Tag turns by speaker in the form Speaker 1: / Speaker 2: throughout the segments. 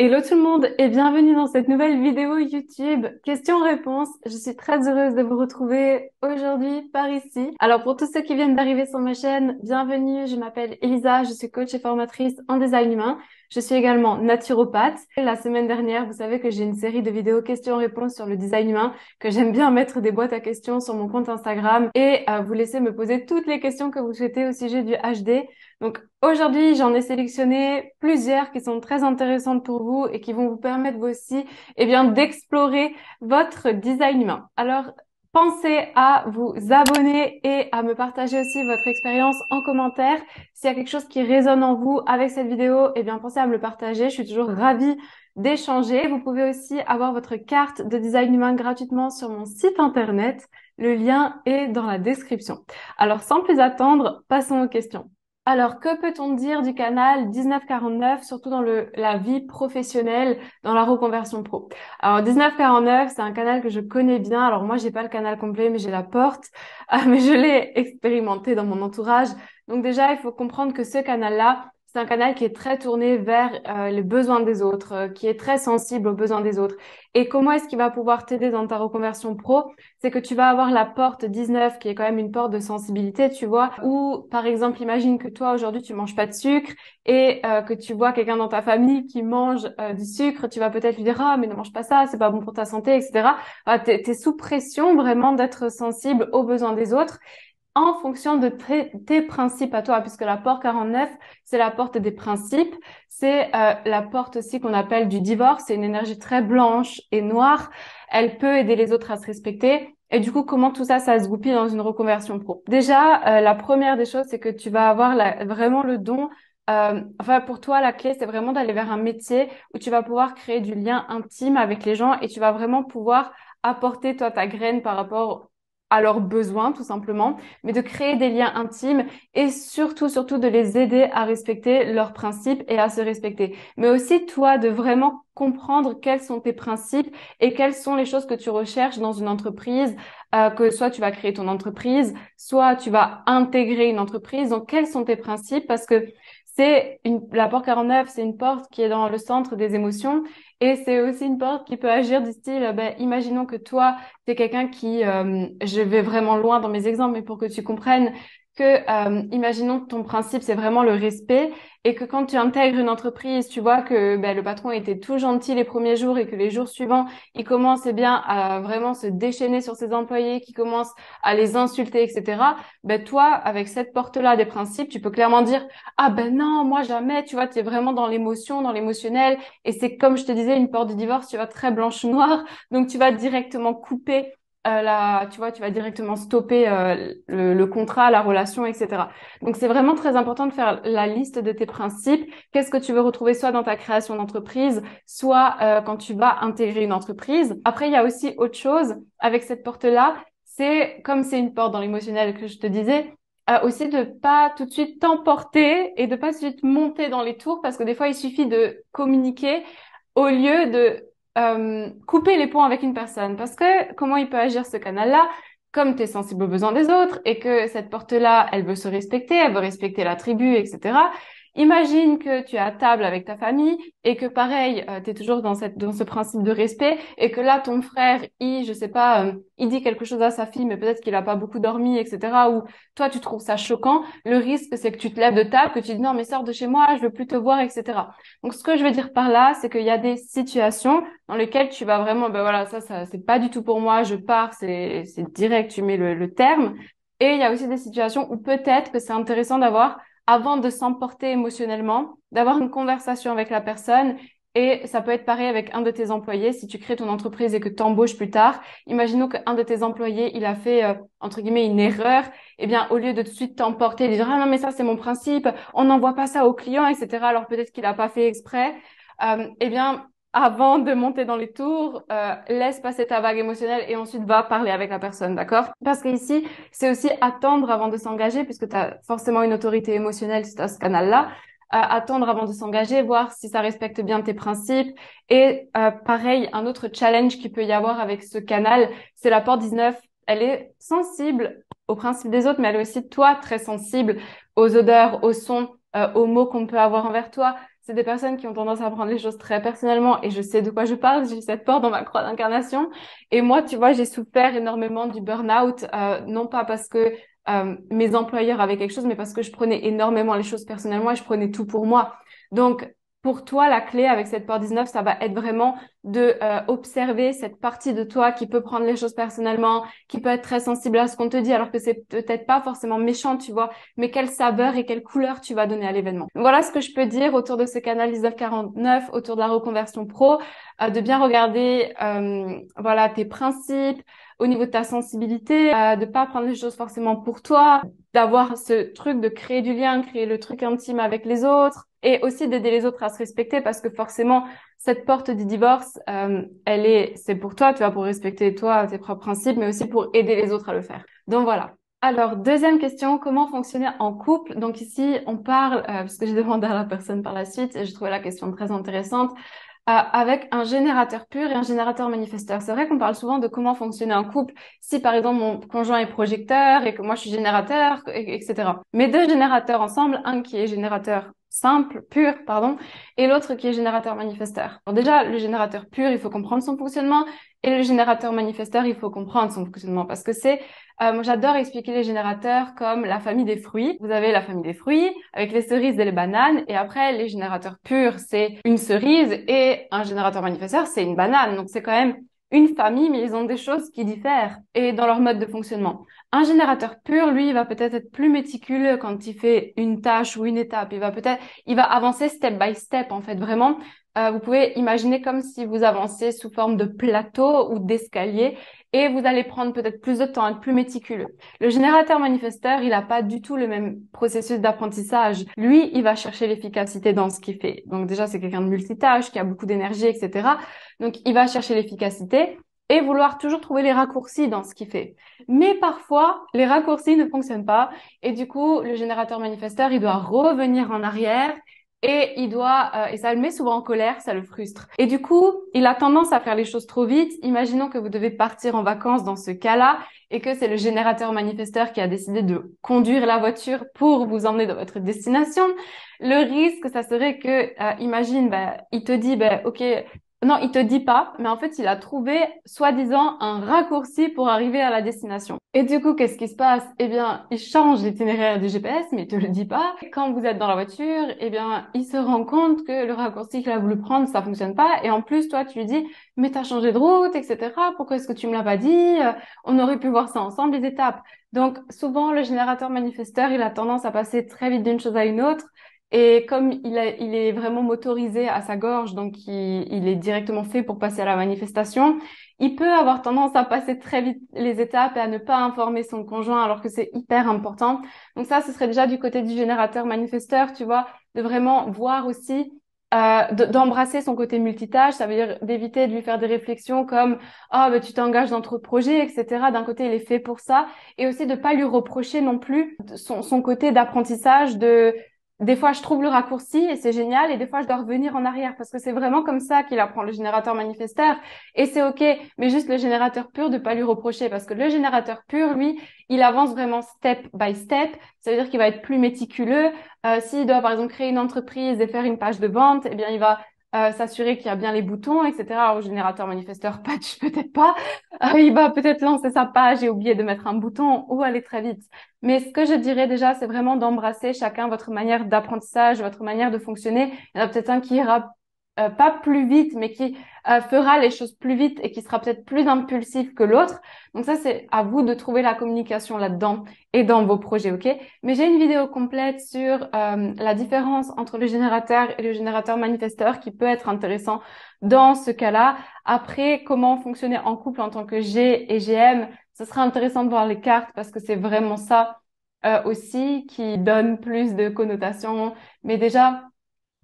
Speaker 1: Hello tout le monde et bienvenue dans cette nouvelle vidéo YouTube questions-réponses. Je suis très heureuse de vous retrouver aujourd'hui par ici. Alors pour tous ceux qui viennent d'arriver sur ma chaîne, bienvenue, je m'appelle Elisa, je suis coach et formatrice en design humain. Je suis également naturopathe. La semaine dernière, vous savez que j'ai une série de vidéos questions-réponses sur le design humain, que j'aime bien mettre des boîtes à questions sur mon compte Instagram et vous laisser me poser toutes les questions que vous souhaitez au sujet du HD. Donc aujourd'hui, j'en ai sélectionné plusieurs qui sont très intéressantes pour vous et qui vont vous permettre vous aussi, d'explorer votre design humain. Alors, pensez à vous abonner et à me partager aussi votre expérience en commentaire. S'il y a quelque chose qui résonne en vous avec cette vidéo, pensez à me le partager. Je suis toujours ravie d'échanger. Vous pouvez aussi avoir votre carte de design humain gratuitement sur mon site internet. Le lien est dans la description. Alors, sans plus attendre, passons aux questions. Alors, que peut-on dire du canal 1949, surtout dans la vie professionnelle, dans la reconversion pro? Alors, 1949, c'est un canal que je connais bien. Alors, moi, j'ai pas le canal complet, mais j'ai la porte. Mais je l'ai expérimenté dans mon entourage. Donc, déjà, il faut comprendre que ce canal-là, c'est un canal qui est très tourné vers les besoins des autres, qui est très sensible aux besoins des autres. Et comment est-ce qu'il va pouvoir t'aider dans ta reconversion pro? C'est que tu vas avoir la porte 19 qui est quand même une porte de sensibilité, tu vois, ou par exemple, imagine que toi aujourd'hui tu manges pas de sucre et que tu vois quelqu'un dans ta famille qui mange du sucre, tu vas peut-être lui dire ah mais ne mange pas ça, c'est pas bon pour ta santé, etc. T'es sous pression vraiment d'être sensible aux besoins des autres en fonction de tes principes à toi, puisque la porte 49, c'est la porte des principes. C'est la porte aussi qu'on appelle du divorce. C'est une énergie très blanche et noire. Elle peut aider les autres à se respecter. Et du coup, comment tout ça, ça se goupille dans une reconversion pro? Déjà, la première des choses, c'est que tu vas avoir vraiment le don. Pour toi, la clé, c'est vraiment d'aller vers un métier où tu vas pouvoir créer du lien intime avec les gens et tu vas vraiment pouvoir apporter, toi, ta graine par rapport à leurs besoins, tout simplement, mais de créer des liens intimes et surtout de les aider à respecter leurs principes et à se respecter. Mais aussi, toi, de vraiment comprendre quels sont tes principes et quelles sont les choses que tu recherches dans une entreprise, que soit tu vas créer ton entreprise, soit tu vas intégrer une entreprise. Donc, quels sont tes principes? Parce que la porte 49, c'est une porte qui est dans le centre des émotions et c'est aussi une porte qui peut agir du style, imaginons que toi, t'es quelqu'un qui, je vais vraiment loin dans mes exemples, mais pour que tu comprennes que, imaginons que ton principe, c'est vraiment le respect et que quand tu intègres une entreprise, tu vois que le patron était tout gentil les premiers jours et que les jours suivants, il commence à vraiment se déchaîner sur ses employés, qui commence à les insulter, etc. Toi, avec cette porte-là des principes, tu peux clairement dire ah ben non, moi jamais, tu vois, tu es vraiment dans l'émotion, dans l'émotionnel et c'est comme je te disais une porte du divorce, tu vois, très blanche noire, donc tu vas directement couper tu vas directement stopper le contrat, la relation, etc. Donc c'est vraiment très important de faire la liste de tes principes. Qu'est-ce que tu veux retrouver soit dans ta création d'entreprise, soit quand tu vas intégrer une entreprise. Après, il y a aussi autre chose avec cette porte-là, c'est comme c'est une porte dans l'émotionnel que je te disais, aussi de pas tout de suite t'emporter et de pas tout de suite monter dans les tours parce que des fois il suffit de communiquer au lieu de couper les ponts avec une personne. Parce que comment il peut agir ce canal-là? Comme tu es sensible aux besoins des autres et que cette porte-là, elle veut se respecter, elle veut respecter la tribu, etc. Imagine que tu es à table avec ta famille et que pareil, tu es toujours dans ce principe de respect et que là, ton frère, je sais pas, il dit quelque chose à sa fille, mais peut-être qu'il a pas beaucoup dormi, etc. Ou toi, tu trouves ça choquant. Le risque, c'est que tu te lèves de table, que tu dis non, mais sors de chez moi, je veux plus te voir, etc. Donc, ce que je veux dire par là, c'est qu'il y a des situations dans lesquelles tu vas vraiment, ça, c'est pas du tout pour moi, je pars, c'est direct, tu mets le terme. Et il y a aussi des situations où peut-être que c'est intéressant d'avoir avant de s'emporter émotionnellement, d'avoir une conversation avec la personne. Et ça peut être pareil avec un de tes employés. Si tu crées ton entreprise et que tu embauches plus tard, imaginons qu'un de tes employés, il a fait, entre guillemets, une erreur. Au lieu de tout de suite t'emporter et de dire, ah non, mais ça, c'est mon principe, on n'envoie pas ça aux clients, etc. Alors peut-être qu'il a pas fait exprès. Euh, eh bien, avant de monter dans les tours, laisse passer ta vague émotionnelle et ensuite va parler avec la personne, d'accord? Parce qu'ici, c'est aussi attendre avant de s'engager, puisque tu as forcément une autorité émotionnelle si tu as ce canal-là. Attendre avant de s'engager, voir si ça respecte bien tes principes. Et pareil, un autre challenge qu'il peut y avoir avec ce canal, c'est la porte 19. Elle est sensible aux principes des autres, mais elle est aussi, toi, très sensible aux odeurs, aux sons, aux mots qu'on peut avoir envers toi. c'est des personnes qui ont tendance à prendre les choses très personnellement et je sais de quoi je parle, j'ai cette porte dans ma croix d'incarnation. Et moi, tu vois, j'ai souffert énormément du burn-out, non pas parce que mes employeurs avaient quelque chose, mais parce que je prenais énormément les choses personnellement et je prenais tout pour moi. Donc, pour toi, la clé avec cette porte 19, ça va être vraiment de observer cette partie de toi qui peut prendre les choses personnellement, qui peut être très sensible à ce qu'on te dit, alors que c'est peut-être pas forcément méchant, tu vois, mais quelle saveur et quelle couleur tu vas donner à l'événement. Voilà ce que je peux dire autour de ce canal 1949, autour de la reconversion pro, de bien regarder voilà tes principes au niveau de ta sensibilité, de pas prendre les choses forcément pour toi, d'avoir ce truc de créer du lien, créer le truc intime avec les autres et aussi d'aider les autres à se respecter parce que forcément cette porte du divorce, c'est pour toi, tu vois, pour respecter toi, tes propres principes, mais aussi pour aider les autres à le faire. Donc voilà. Alors, deuxième question, comment fonctionner en couple? Donc ici, on parle, parce que j'ai demandé à la personne par la suite et je trouvais la question très intéressante, avec un générateur pur et un générateur manifesteur. C'est vrai qu'on parle souvent de comment fonctionner un couple si, par exemple, mon conjoint est projecteur et que moi, je suis générateur, etc. Mais deux générateurs ensemble, un qui est générateur simple, pur, pardon, et l'autre qui est générateur manifesteur. Alors déjà, le générateur pur, il faut comprendre son fonctionnement et le générateur manifesteur, il faut comprendre son fonctionnement parce que moi, j'adore expliquer les générateurs comme la famille des fruits. Vous avez la famille des fruits avec les cerises et les bananes. Et après, les générateurs purs, c'est une cerise et un générateur manifesteur, c'est une banane. Donc, c'est quand même une famille, mais ils ont des choses qui diffèrent et dans leur mode de fonctionnement. Un générateur pur, lui, il va peut-être être plus méticuleux quand il fait une tâche ou une étape. Il va avancer step by step, en fait, vraiment. Vous pouvez imaginer comme si vous avancez sous forme de plateau ou d'escalier et vous allez prendre peut-être plus de temps, être plus méticuleux. Le générateur manifesteur, il n'a pas du tout le même processus d'apprentissage. Lui, il va chercher l'efficacité dans ce qu'il fait. Donc déjà, c'est quelqu'un de multitâche, qui a beaucoup d'énergie, etc. Donc, il va chercher l'efficacité et vouloir toujours trouver les raccourcis dans ce qu'il fait. Mais parfois, les raccourcis ne fonctionnent pas et du coup, le générateur manifesteur, il doit revenir en arrière et et ça le met souvent en colère, ça le frustre. Et du coup, il a tendance à faire les choses trop vite. Imaginons que vous devez partir en vacances dans ce cas-là et que c'est le générateur manifesteur qui a décidé de conduire la voiture pour vous emmener dans votre destination. Le risque, ça serait que, imagine, il te dit, ok, non, il te dit pas, mais en fait, il a trouvé, soi-disant, un raccourci pour arriver à la destination. Et du coup, qu'est-ce qui se passe? Eh bien, il change l'itinéraire du GPS, mais il te le dit pas. Quand vous êtes dans la voiture, eh bien, il se rend compte que le raccourci qu'il a voulu prendre, ça fonctionne pas. Et en plus, toi, tu lui dis, mais t'as changé de route, etc. Pourquoi est-ce que tu me l'as pas dit? On aurait pu voir ça ensemble, les étapes. Donc, souvent, le générateur manifesteur, il a tendance à passer très vite d'une chose à une autre. Et comme il est vraiment motorisé à sa gorge, donc il est directement fait pour passer à la manifestation, il peut avoir tendance à passer très vite les étapes et à ne pas informer son conjoint alors que c'est hyper important. Donc ça, ce serait déjà du côté du générateur manifesteur, tu vois, de vraiment voir aussi, d'embrasser son côté multitâche. Ça veut dire d'éviter de lui faire des réflexions comme «Ah, tu t'engages dans trop de projets, etc.» D'un côté, il est fait pour ça. Et aussi de pas lui reprocher non plus son côté d'apprentissage des fois, je trouve le raccourci et c'est génial. Et des fois, je dois revenir en arrière parce que c'est vraiment comme ça qu'il apprend le générateur manifesteur. Et c'est OK. Mais juste le générateur pur, de pas lui reprocher parce que le générateur pur, lui, il avance vraiment step by step. Ça veut dire qu'il va être plus méticuleux. S'il doit, par exemple, créer une entreprise et faire une page de vente, eh bien, il va s'assurer qu'il y a bien les boutons, etc. Alors, le générateur manifesteur, patch, peut-être pas. Il va peut-être lancer sa page et oublier de mettre un bouton ou aller très vite. Mais ce que je dirais déjà, c'est vraiment d'embrasser chacun votre manière d'apprentissage, votre manière de fonctionner. Il y en a peut-être un qui ira pas plus vite, mais qui fera les choses plus vite et qui sera peut-être plus impulsif que l'autre. Donc ça, c'est à vous de trouver la communication là-dedans et dans vos projets, ok? Mais j'ai une vidéo complète sur la différence entre le générateur et le générateur manifesteur qui peut être intéressant dans ce cas-là. Après, comment fonctionner en couple en tant que G et GM, ce sera intéressant de voir les cartes parce que c'est vraiment ça aussi qui donne plus de connotations. Mais déjà,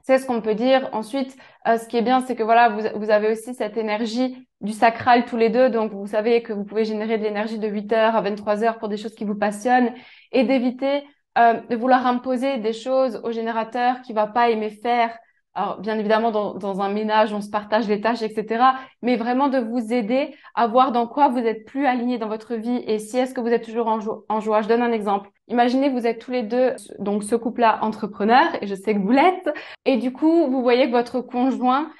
Speaker 1: c'est ce qu'on peut dire. Ensuite, ce qui est bien, c'est que voilà, vous avez aussi cette énergie du sacral tous les deux. Donc, vous savez que vous pouvez générer de l'énergie de 8h à 23h pour des choses qui vous passionnent et d'éviter de vouloir imposer des choses au générateur qui va pas aimer faire Alors, bien évidemment, dans un ménage, on se partage les tâches, etc. Mais vraiment de vous aider à voir dans quoi vous êtes plus aligné dans votre vie et si est-ce que vous êtes toujours en joie. Je donne un exemple. Imaginez, vous êtes tous les deux, donc ce couple-là, entrepreneur, et je sais que vous l'êtes. Et du coup, vous voyez que votre conjoint,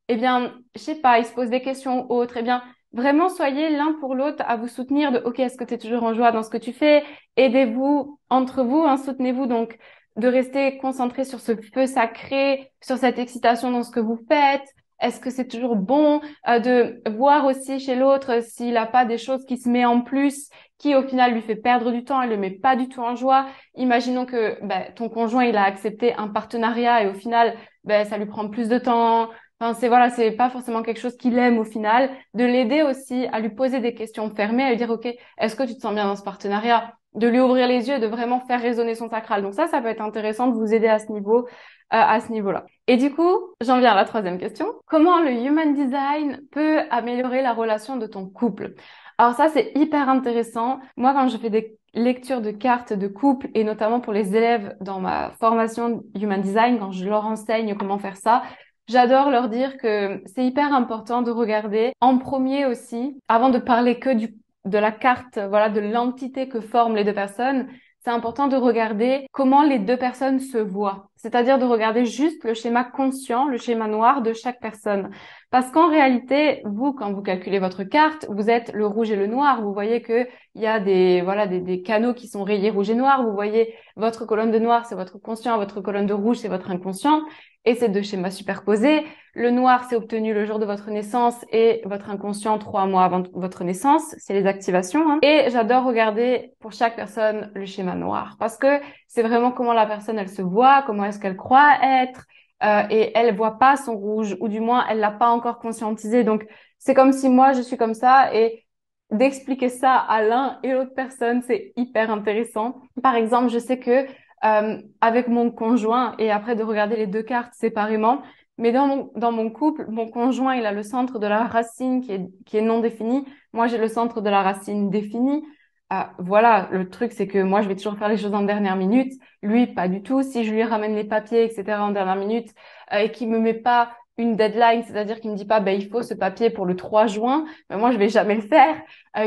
Speaker 1: eh bien, je sais pas, il se pose des questions ou autres. Eh bien, vraiment, soyez l'un pour l'autre à vous soutenir de, OK, est-ce que tu es toujours en joie dans ce que tu fais? Aidez-vous entre vous, hein, soutenez-vous. Donc, de rester concentré sur ce feu sacré, sur cette excitation dans ce que vous faites. Est-ce que c'est toujours bon de voir aussi chez l'autre s'il n'a pas des choses qui se met en plus, qui au final lui fait perdre du temps et le met pas du tout en joie. Imaginons que ton conjoint il a accepté un partenariat et au final ça lui prend plus de temps. Enfin c'est pas forcément quelque chose qu'il aime au final. De l'aider aussi à lui poser des questions fermées, à lui dire OK, est-ce que tu te sens bien dans ce partenariat? De lui ouvrir les yeux et de vraiment faire résonner son sacral. Donc ça peut être intéressant de vous aider à ce niveau, à ce niveau-là. Et du coup, j'en viens à la troisième question. Comment le human design peut améliorer la relation de ton couple? Alors ça, c'est hyper intéressant. Moi, quand je fais des lectures de cartes de couple et notamment pour les élèves dans ma formation human design, quand je leur enseigne comment faire ça, j'adore leur dire que c'est hyper important de regarder en premier aussi, avant de parler que de la carte, voilà, de l'entité que forment les deux personnes, c'est important de regarder comment les deux personnes se voient. C'est-à-dire de regarder juste le schéma conscient, le schéma noir de chaque personne. Parce qu'en réalité, vous, quand vous calculez votre carte, vous êtes le rouge et le noir. Vous voyez que il y a des canaux qui sont rayés rouge et noir. Vous voyez votre colonne de noir, c'est votre conscient, votre colonne de rouge, c'est votre inconscient. Et ces deux schémas superposés. Le noir, c'est obtenu le jour de votre naissance et votre inconscient 3 mois avant votre naissance. C'est les activations. Hein. Et j'adore regarder pour chaque personne le schéma noir parce que c'est vraiment comment la personne, elle se voit, comment est-ce qu'elle croit être. Et elle voit pas son rouge ou du moins elle l'a pas encore conscientisé. Donc c'est comme si moi je suis comme ça et d'expliquer ça à l'un et l'autre personne, c'est hyper intéressant. Par exemple, je sais que avec mon conjoint et après de regarder les deux cartes séparément. Mais dans mon couple, mon conjoint, il a le centre de la racine qui est non défini. Moi, j'ai le centre de la racine définie. Voilà, le truc, c'est que moi, je vais toujours faire les choses en dernière minute. Lui, pas du tout. Si je lui ramène les papiers, etc., en dernière minute, et qu'il me met pas une deadline, c'est-à-dire qu'il me dit pas, il faut ce papier pour le 3 juin, moi, je vais jamais le faire.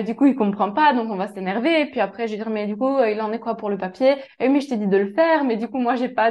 Speaker 1: Du coup, il comprend pas, donc on va s'énerver. Et puis après, je vais dire, mais du coup, il en est quoi pour le papier? Et mais je t'ai dit de le faire, mais du coup, moi, j'ai pas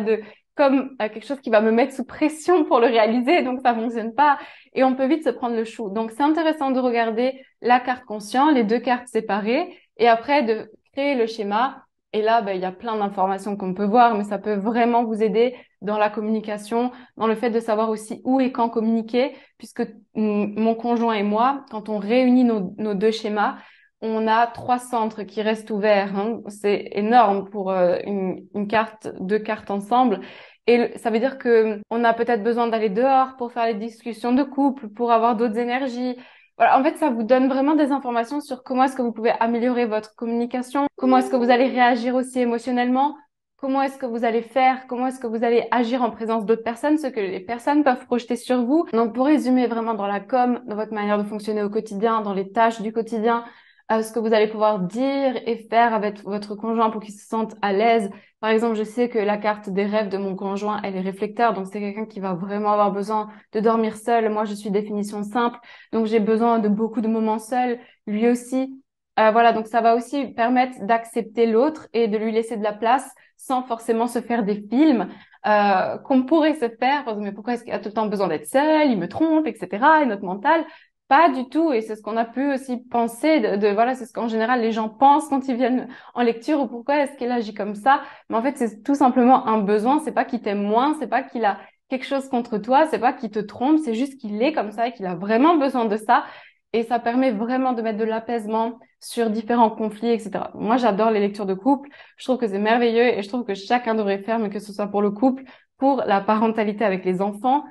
Speaker 1: comme quelque chose qui va me mettre sous pression pour le réaliser, donc ça fonctionne pas. Et on peut vite se prendre le chou. Donc, c'est intéressant de regarder la carte conscient, les deux cartes séparées, et après de créer le schéma. Et là, il y a plein d'informations qu'on peut voir, mais ça peut vraiment vous aider dans la communication, dans le fait de savoir aussi où et quand communiquer, puisque mon conjoint et moi, quand on réunit nos deux schémas, on a 3 centres qui restent ouverts. Hein. C'est énorme pour une carte, deux cartes ensemble. Et ça veut dire que on a peut-être besoin d'aller dehors pour faire les discussions de couple, pour avoir d'autres énergies. Voilà, en fait, ça vous donne vraiment des informations sur comment est-ce que vous pouvez améliorer votre communication, comment est-ce que vous allez réagir aussi émotionnellement, comment est-ce que vous allez faire, comment est-ce que vous allez agir en présence d'autres personnes, ce que les personnes peuvent projeter sur vous. Donc, pour résumer vraiment dans la com, dans votre manière de fonctionner au quotidien, dans les tâches du quotidien, ce que vous allez pouvoir dire et faire avec votre conjoint pour qu'il se sente à l'aise. Par exemple, je sais que la carte des rêves de mon conjoint, elle est réflecteur, donc c'est quelqu'un qui va vraiment avoir besoin de dormir seul. Moi, je suis définition simple, donc j'ai besoin de beaucoup de moments seuls. Lui aussi. Voilà, donc ça va aussi permettre d'accepter l'autre et de lui laisser de la place sans forcément se faire des films qu'on pourrait se faire. Mais pourquoi est-ce qu'il a tout le temps besoin d'être seul? Il me trompe, etc. Et notre mental. Pas du tout, et c'est ce qu'on a pu aussi penser voilà, c'est ce qu'en général les gens pensent quand ils viennent en lecture ou pourquoi est-ce qu'il agit comme ça. Mais en fait, c'est tout simplement un besoin, c'est pas qu'il t'aime moins, c'est pas qu'il a quelque chose contre toi, c'est pas qu'il te trompe, c'est juste qu'il est comme ça et qu'il a vraiment besoin de ça. Et ça permet vraiment de mettre de l'apaisement sur différents conflits, etc. Moi, j'adore les lectures de couple. Je trouve que c'est merveilleux et je trouve que chacun devrait faire, mais que ce soit pour le couple, pour la parentalité avec les enfants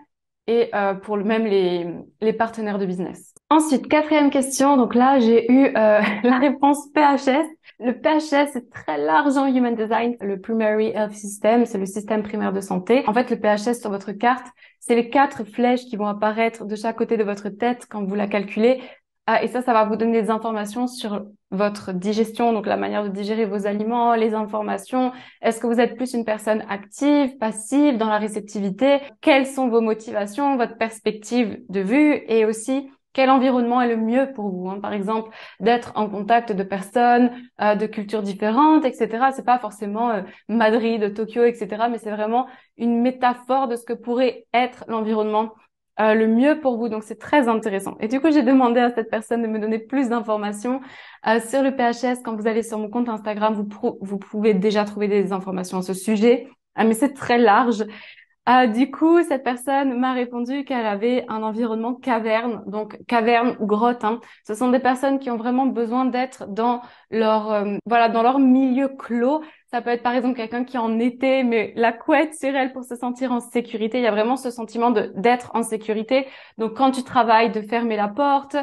Speaker 1: et pour même les partenaires de business. Ensuite, quatrième question. Donc là, j'ai eu la réponse PHS. Le PHS est très large en Human Design. Le Primary Health System, c'est le système primaire de santé. En fait, le PHS sur votre carte, c'est les 4 flèches qui vont apparaître de chaque côté de votre tête quand vous la calculez. Et ça va vous donner des informations sur votre digestion, donc la manière de digérer vos aliments, les informations. Est-ce que vous êtes plus une personne active, passive, dans la réceptivité? Quelles sont vos motivations, votre perspective de vue et aussi quel environnement est le mieux pour vous, hein? Par exemple, d'être en contact de personnes de cultures différentes, etc. C'est pas forcément Madrid, Tokyo, etc. Mais c'est vraiment une métaphore de ce que pourrait être l'environnement le mieux pour vous. Donc, c'est très intéressant. Et du coup, j'ai demandé à cette personne de me donner plus d'informations sur le PHS. Quand vous allez sur mon compte Instagram, vous pouvez déjà trouver des informations à ce sujet. Mais c'est très large. Du coup, cette personne m'a répondu qu'elle avait un environnement caverne, donc caverne ou grotte, hein. Ce sont des personnes qui ont vraiment besoin d'être dans leur dans leur milieu clos. Ça peut être par exemple quelqu'un qui est en été, mais la couette sur elle pour se sentir en sécurité. Il y a vraiment ce sentiment de d'être en sécurité. Donc quand tu travailles, de fermer la porte.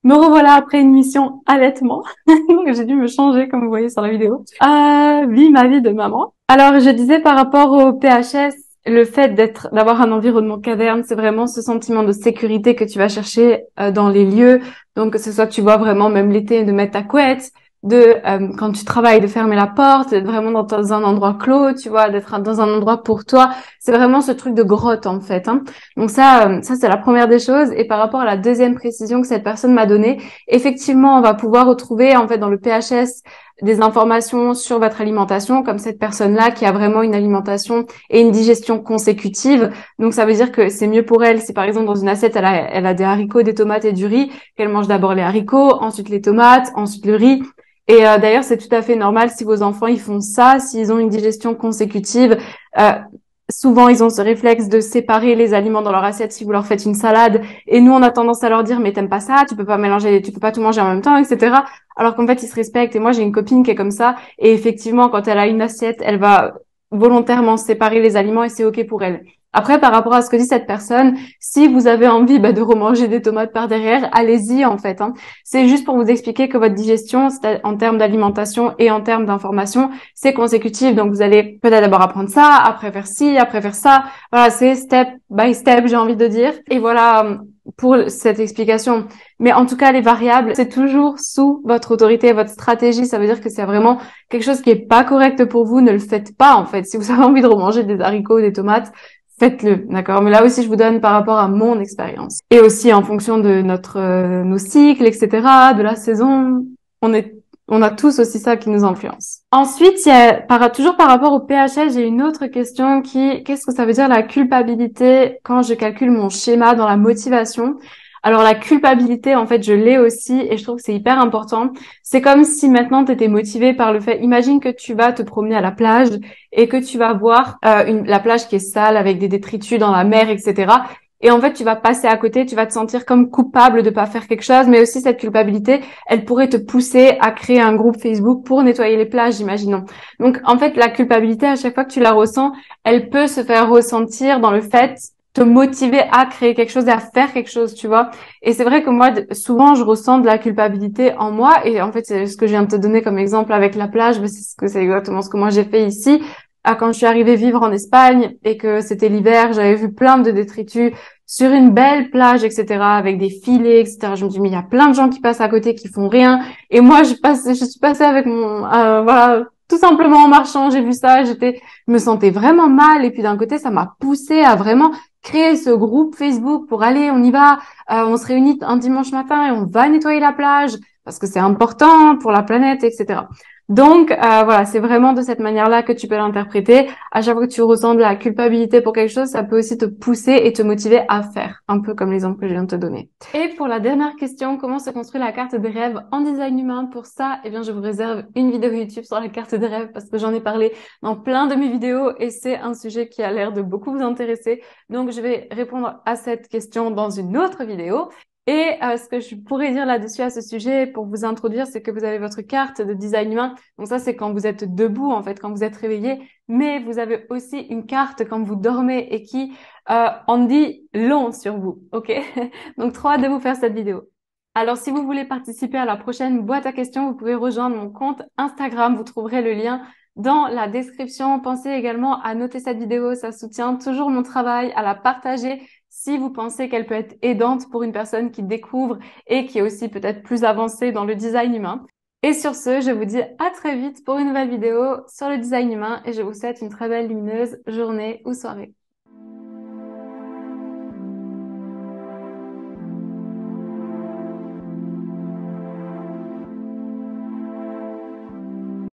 Speaker 1: Me revoilà après une mission allaitement. Donc j'ai dû me changer comme vous voyez sur la vidéo. Vie ma vie de maman. Alors je disais par rapport au PHS, le fait d'avoir un environnement caverne, c'est vraiment ce sentiment de sécurité que tu vas chercher dans les lieux. Donc que ce soit tu vois vraiment même l'été de mettre ta couette, de quand tu travailles de fermer la porte, d'être vraiment dans un endroit clos, tu vois, d'être dans un endroit pour toi. C'est vraiment ce truc de grotte en fait, hein. Donc ça c'est la première des choses. Et par rapport à la deuxième précision que cette personne m'a donnée, effectivement, on va pouvoir retrouver en fait dans le PHS des informations sur votre alimentation, comme cette personne-là qui a vraiment une alimentation et une digestion consécutive. Donc ça veut dire que c'est mieux pour elle si par exemple dans une assiette elle a des haricots, des tomates et du riz, qu'elle mange d'abord les haricots, ensuite les tomates, ensuite le riz. Et d'ailleurs, c'est tout à fait normal si vos enfants ils font ça, s'ils ont une digestion consécutive. Euh, Souvent, ils ont ce réflexe de séparer les aliments dans leur assiette si vous leur faites une salade. Et nous, on a tendance à leur dire, mais t'aimes pas ça, tu peux pas mélanger, tu peux pas tout manger en même temps, etc. Alors qu'en fait, ils se respectent. Et moi, j'ai une copine qui est comme ça. Et effectivement, quand elle a une assiette, elle va volontairement séparer les aliments et c'est OK pour elle. Après, par rapport à ce que dit cette personne, si vous avez envie de remanger des tomates par derrière, allez-y en fait, hein. C'est juste pour vous expliquer que votre digestion, en termes d'alimentation et en termes d'information, c'est consécutif. Donc, vous allez peut-être d'abord apprendre ça, après faire ci, après faire ça. Voilà, c'est step by step, j'ai envie de dire. Et voilà pour cette explication. Mais en tout cas, les variables, c'est toujours sous votre autorité, votre stratégie. Ça veut dire que c'est vraiment quelque chose qui est pas correct pour vous. Ne le faites pas, en fait. Si vous avez envie de remanger des haricots, des tomates, faites-le, d'accord? Mais là aussi, je vous donne par rapport à mon expérience. Et aussi en fonction de nos cycles, etc., de la saison, on a tous aussi ça qui nous influence. Ensuite, il y a, toujours par rapport au PHL, j'ai une autre question qu'est-ce que ça veut dire la culpabilité quand je calcule mon schéma dans la motivation? Alors la culpabilité, en fait, je l'ai aussi et je trouve que c'est hyper important. C'est comme si maintenant tu étais motivé par le fait, imagine que tu vas te promener à la plage et que tu vas voir la plage qui est sale avec des détritus dans la mer, etc. Et en fait, tu vas passer à côté, tu vas te sentir comme coupable de pas faire quelque chose, mais aussi cette culpabilité, elle pourrait te pousser à créer un groupe Facebook pour nettoyer les plages, imaginons. Donc, en fait, la culpabilité, à chaque fois que tu la ressens, elle peut se faire ressentir dans le fait te motiver à créer quelque chose et à faire quelque chose, tu vois. Et c'est vrai que moi, souvent, je ressens de la culpabilité en moi. Et en fait, c'est ce que je viens de te donner comme exemple avec la plage, mais c'est exactement ce que moi j'ai fait ici. Quand je suis arrivée vivre en Espagne et que c'était l'hiver, j'avais vu plein de détritus sur une belle plage, etc., avec des filets, etc. Je me dis, mais il y a plein de gens qui passent à côté, qui font rien. Et moi, je suis passée avec tout simplement en marchant, j'ai vu ça, je me sentais vraiment mal. Et puis d'un côté, ça m'a poussée à vraiment créer ce groupe Facebook pour aller, on y va, on se réunit un dimanche matin et on va nettoyer la plage parce que c'est important pour la planète, etc. Donc voilà, c'est vraiment de cette manière-là que tu peux l'interpréter. À chaque fois que tu ressens de la culpabilité pour quelque chose, ça peut aussi te pousser et te motiver à faire, un peu comme l'exemple que je viens de te donner. Et pour la dernière question, comment se construit la carte des rêves en design humain? Pour ça, eh bien, je vous réserve une vidéo YouTube sur la carte des rêves parce que j'en ai parlé dans plein de mes vidéos et c'est un sujet qui a l'air de beaucoup vous intéresser. Donc, je vais répondre à cette question dans une autre vidéo. Et ce que je pourrais dire là-dessus à ce sujet pour vous introduire, c'est que vous avez votre carte de design humain. Donc ça, c'est quand vous êtes debout, en fait, quand vous êtes réveillé. Mais vous avez aussi une carte quand vous dormez et qui en dit long sur vous, ok? Donc trop hâte de vous faire cette vidéo. Alors, si vous voulez participer à la prochaine boîte à questions, vous pouvez rejoindre mon compte Instagram. Vous trouverez le lien dans la description. Pensez également à noter cette vidéo, ça soutient toujours mon travail, à la partager si vous pensez qu'elle peut être aidante pour une personne qui découvre et qui est aussi peut-être plus avancée dans le design humain. Et sur ce, je vous dis à très vite pour une nouvelle vidéo sur le design humain et je vous souhaite une très belle lumineuse journée ou soirée.